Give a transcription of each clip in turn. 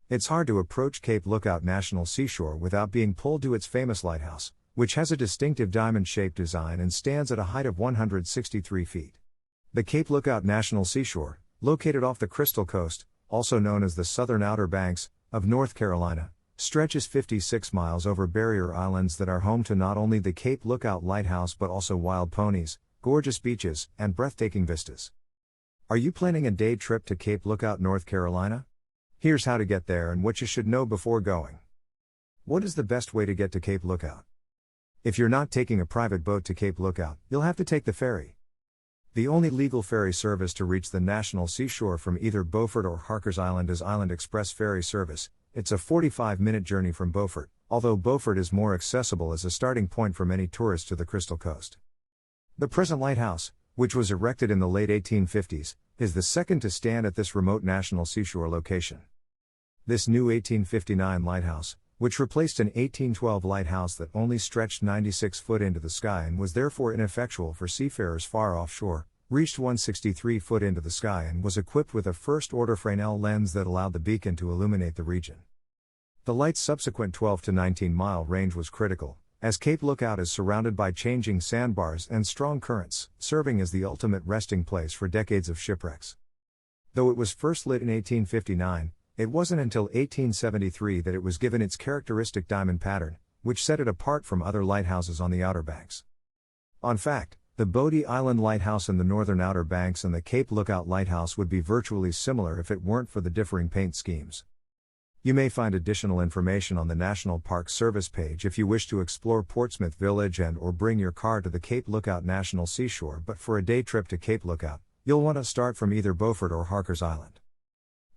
It's hard to approach Cape Lookout National Seashore without being pulled to its famous lighthouse, which has a distinctive diamond-shaped design and stands at a height of 163 feet. The Cape Lookout National Seashore, located off the Crystal Coast, also known as the Southern Outer Banks, of North Carolina, stretches 56 miles over barrier islands that are home to not only the Cape Lookout Lighthouse but also wild ponies, gorgeous beaches, and breathtaking vistas. Are you planning a day trip to Cape Lookout, North Carolina? Here's how to get there and what you should know before going. What is the best way to get to Cape Lookout? If you're not taking a private boat to Cape Lookout, you'll have to take the ferry. The only legal ferry service to reach the national seashore from either Beaufort or Harkers Island is Island Express Ferry Service. It's a 45-minute journey from Beaufort, although Beaufort is more accessible as a starting point for many tourists to the Crystal Coast. The present lighthouse, which was erected in the late 1850s, is the second to stand at this remote national seashore location. This new 1859 lighthouse, which replaced an 1812 lighthouse that only stretched 96 foot into the sky and was therefore ineffectual for seafarers far offshore, reached 163 foot into the sky and was equipped with a first-order Fresnel lens that allowed the beacon to illuminate the region. The light's subsequent 12 to 19-mile range was critical, as Cape Lookout is surrounded by changing sandbars and strong currents, serving as the ultimate resting place for decades of shipwrecks. Though it was first lit in 1859, it wasn't until 1873 that it was given its characteristic diamond pattern, which set it apart from other lighthouses on the Outer Banks. In fact, the Bodie Island Lighthouse in the northern Outer Banks and the Cape Lookout Lighthouse would be virtually similar if it weren't for the differing paint schemes. You may find additional information on the National Park Service page if you wish to explore Portsmouth Village and/or bring your car to the Cape Lookout National Seashore, but for a day trip to Cape Lookout, you'll want to start from either Beaufort or Harkers Island.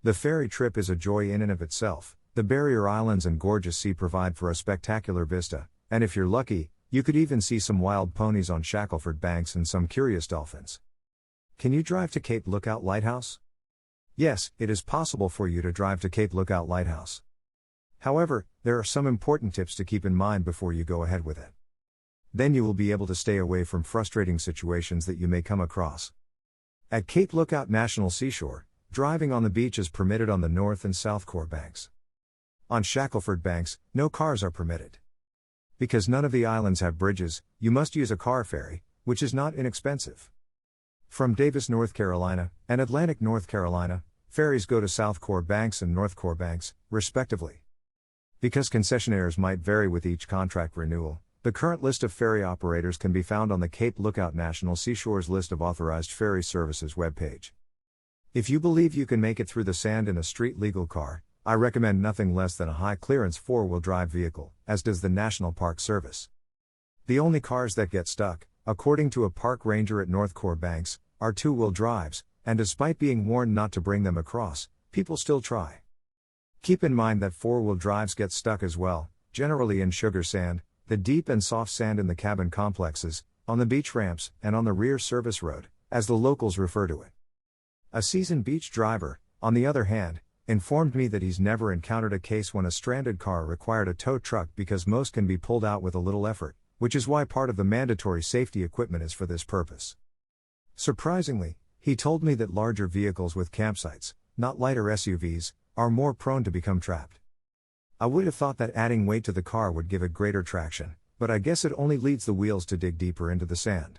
The ferry trip is a joy in and of itself. The barrier islands and gorgeous sea provide for a spectacular vista, and if you're lucky, you could even see some wild ponies on Shackleford Banks and some curious dolphins. Can you drive to Cape Lookout Lighthouse? Yes, it is possible for you to drive to Cape Lookout Lighthouse. However, there are some important tips to keep in mind before you go ahead with it. Then you will be able to stay away from frustrating situations that you may come across. At Cape Lookout National Seashore, driving on the beach is permitted on the North and South Core Banks. On Shackleford Banks, no cars are permitted. Because none of the islands have bridges, you must use a car ferry, which is not inexpensive. From Davis, North Carolina, and Atlantic, North Carolina, ferries go to South Core Banks and North Core Banks, respectively. Because concessionaires might vary with each contract renewal, the current list of ferry operators can be found on the Cape Lookout National Seashore's list of authorized ferry services webpage. If you believe you can make it through the sand in a street-legal car, I recommend nothing less than a high-clearance four-wheel drive vehicle, as does the National Park Service. The only cars that get stuck, according to a park ranger at North Core Banks, are two-wheel drives, and despite being warned not to bring them across, people still try. Keep in mind that four-wheel drives get stuck as well, generally in sugar sand, the deep and soft sand in the cabin complexes, on the beach ramps, and on the rear service road, as the locals refer to it. A seasoned beach driver, on the other hand, informed me that he's never encountered a case when a stranded car required a tow truck because most can be pulled out with a little effort, which is why part of the mandatory safety equipment is for this purpose. Surprisingly, he told me that larger vehicles with campsites, not lighter SUVs, are more prone to become trapped. I would have thought that adding weight to the car would give it greater traction, but I guess it only leads the wheels to dig deeper into the sand.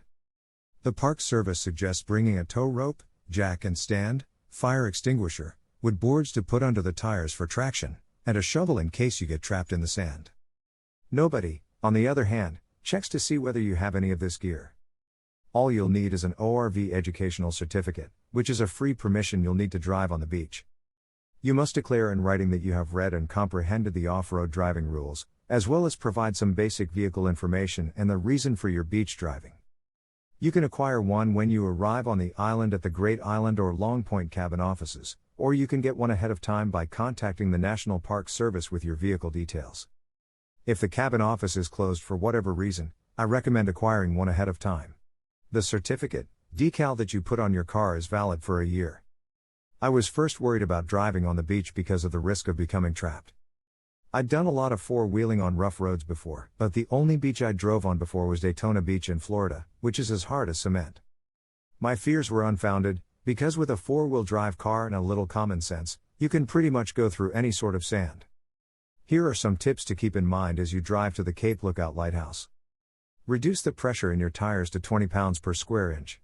The Park Service suggests bringing a tow rope, jack and stand, fire extinguisher, wood boards to put under the tires for traction, and a shovel in case you get trapped in the sand. Nobody, on the other hand, checks to see whether you have any of this gear. All you'll need is an ORV educational certificate, which is a free permission you'll need to drive on the beach. You must declare in writing that you have read and comprehended the off-road driving rules, as well as provide some basic vehicle information and the reason for your beach driving. You can acquire one when you arrive on the island at the Great Island or Long Point cabin offices, or you can get one ahead of time by contacting the National Park Service with your vehicle details. If the cabin office is closed for whatever reason, I recommend acquiring one ahead of time. The certificate, decal that you put on your car is valid for a year. I was first worried about driving on the beach because of the risk of becoming trapped. I'd done a lot of four-wheeling on rough roads before, but the only beach I drove on before was Daytona Beach in Florida, which is as hard as cement. My fears were unfounded, because with a four-wheel drive car and a little common sense, You can pretty much go through any sort of sand. Here are some tips to keep in mind as you drive to the Cape Lookout Lighthouse. Reduce the pressure in your tires to 20 pounds per square inch.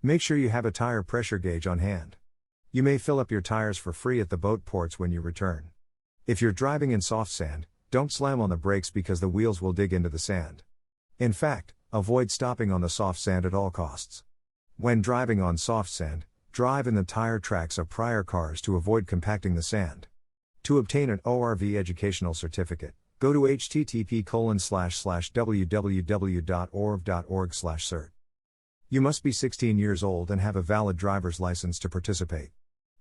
Make sure you have a tire pressure gauge on hand. You may fill up your tires for free at the boat ports when you return. If you're driving in soft sand, don't slam on the brakes because the wheels will dig into the sand. In fact, avoid stopping on the soft sand at all costs. When driving on soft sand, drive in the tire tracks of prior cars to avoid compacting the sand. To obtain an ORV educational certificate, go to http://www.orv.org/cert. You must be 16 years old and have a valid driver's license to participate.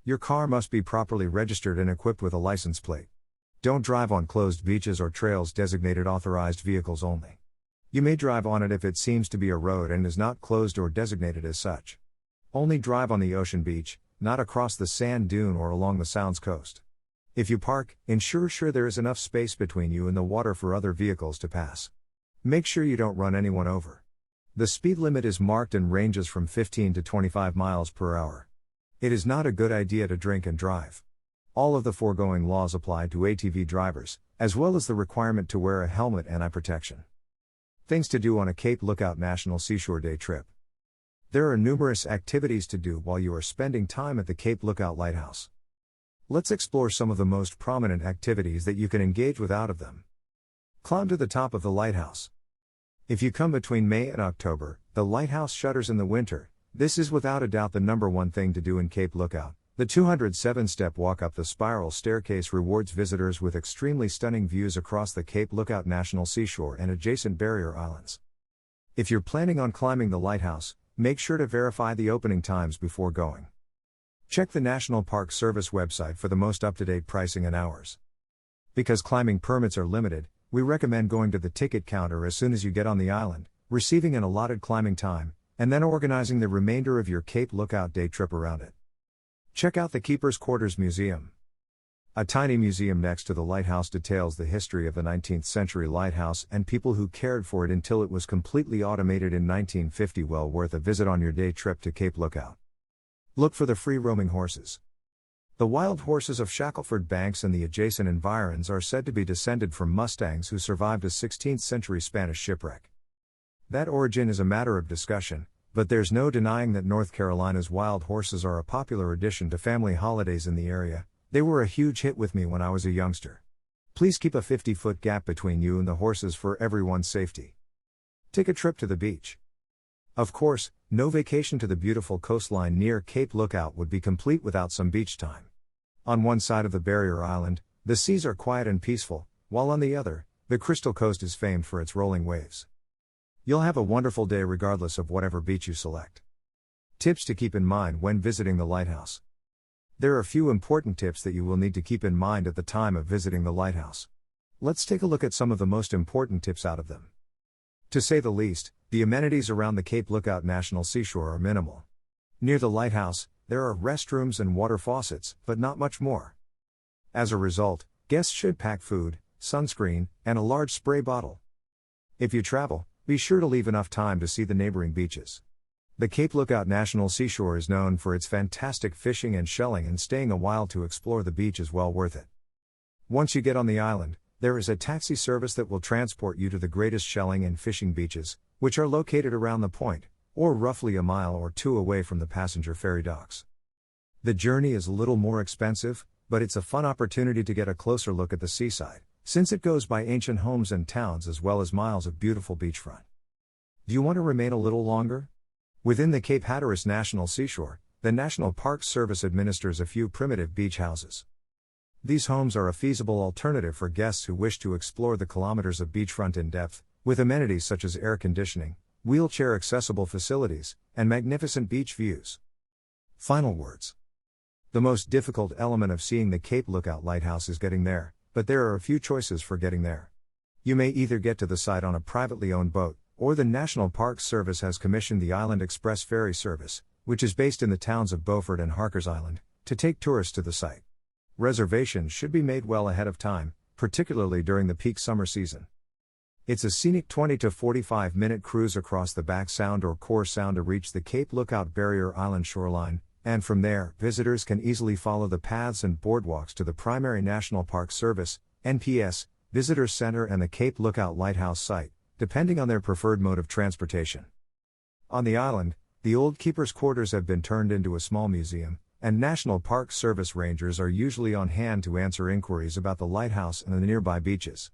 Your car must be properly registered and equipped with a license plate. Don't drive on closed beaches or trails designated authorized vehicles only. You may drive on it if it seems to be a road and is not closed or designated as such. Only drive on the ocean beach, not across the sand dune or along the Sound's coast. If you park, ensure there is enough space between you and the water for other vehicles to pass. Make sure you don't run anyone over. The speed limit is marked and ranges from 15 to 25 miles per hour. It is not a good idea to drink and drive. All of the foregoing laws apply to ATV drivers, as well as the requirement to wear a helmet and eye protection. Things to do on a Cape Lookout National Seashore Day trip. There are numerous activities to do while you are spending time at the Cape Lookout Lighthouse. Let's explore some of the most prominent activities that you can engage with out of them. Climb to the top of the lighthouse. If you come between May and October, the lighthouse shutters in the winter. This is without a doubt the number one thing to do in Cape Lookout. The 207-step walk up the spiral staircase rewards visitors with extremely stunning views across the Cape Lookout National Seashore and adjacent barrier islands. If you're planning on climbing the lighthouse, make sure to verify the opening times before going. Check the National Park Service website for the most up-to-date pricing and hours. Because climbing permits are limited, we recommend going to the ticket counter as soon as you get on the island, receiving an allotted climbing time, and then organizing the remainder of your Cape Lookout Day trip around it. Check out the Keeper's Quarters Museum. A tiny museum next to the lighthouse details the history of the 19th century lighthouse and people who cared for it until it was completely automated in 1950. Well worth a visit on your day trip to Cape Lookout. Look for the free-roaming horses. The wild horses of Shackelford Banks and the adjacent environs are said to be descended from mustangs who survived a 16th century Spanish shipwreck. That origin is a matter of discussion, but there's no denying that North Carolina's wild horses are a popular addition to family holidays in the area. They were a huge hit with me when I was a youngster. Please keep a 50-foot gap between you and the horses for everyone's safety. Take a trip to the beach. Of course, no vacation to the beautiful coastline near Cape Lookout would be complete without some beach time. On one side of the barrier island, the seas are quiet and peaceful, while on the other, the Crystal Coast is famed for its rolling waves. You'll have a wonderful day regardless of whatever beach you select. Tips to keep in mind when visiting the lighthouse. There are a few important tips that you will need to keep in mind at the time of visiting the lighthouse. Let's take a look at some of the most important tips out of them. To say the least, the amenities around the Cape Lookout National Seashore are minimal. Near the lighthouse, there are restrooms and water faucets, but not much more. As a result, guests should pack food, sunscreen, and a large spray bottle. If you travel, be sure to leave enough time to see the neighboring beaches. The Cape Lookout National Seashore is known for its fantastic fishing and shelling, and staying a while to explore the beach is well worth it. Once you get on the island, there is a taxi service that will transport you to the greatest shelling and fishing beaches, which are located around the point, or roughly a mile or two away from the passenger ferry docks. The journey is a little more expensive, but it's a fun opportunity to get a closer look at the seaside, since it goes by ancient homes and towns as well as miles of beautiful beachfront. Do you want to remain a little longer? Within the Cape Hatteras National Seashore, the National Park Service administers a few primitive beach houses. These homes are a feasible alternative for guests who wish to explore the kilometers of beachfront in depth, with amenities such as air conditioning, wheelchair-accessible facilities, and magnificent beach views. Final words. The most difficult element of seeing the Cape Lookout Lighthouse is getting there, but there are a few choices for getting there. You may either get to the site on a privately owned boat, or the National Park Service has commissioned the Island Express ferry service, which is based in the towns of Beaufort and Harkers Island, to take tourists to the site. Reservations should be made well ahead of time, particularly during the peak summer season. It's a scenic 20 to 45 minute cruise across the Back Sound or Core Sound to reach the Cape Lookout Barrier Island shoreline, and from there, visitors can easily follow the paths and boardwalks to the primary National Park Service, NPS, Visitor Center and the Cape Lookout Lighthouse site, depending on their preferred mode of transportation. On the island, the old keeper's quarters have been turned into a small museum, and National Park Service rangers are usually on hand to answer inquiries about the lighthouse and the nearby beaches.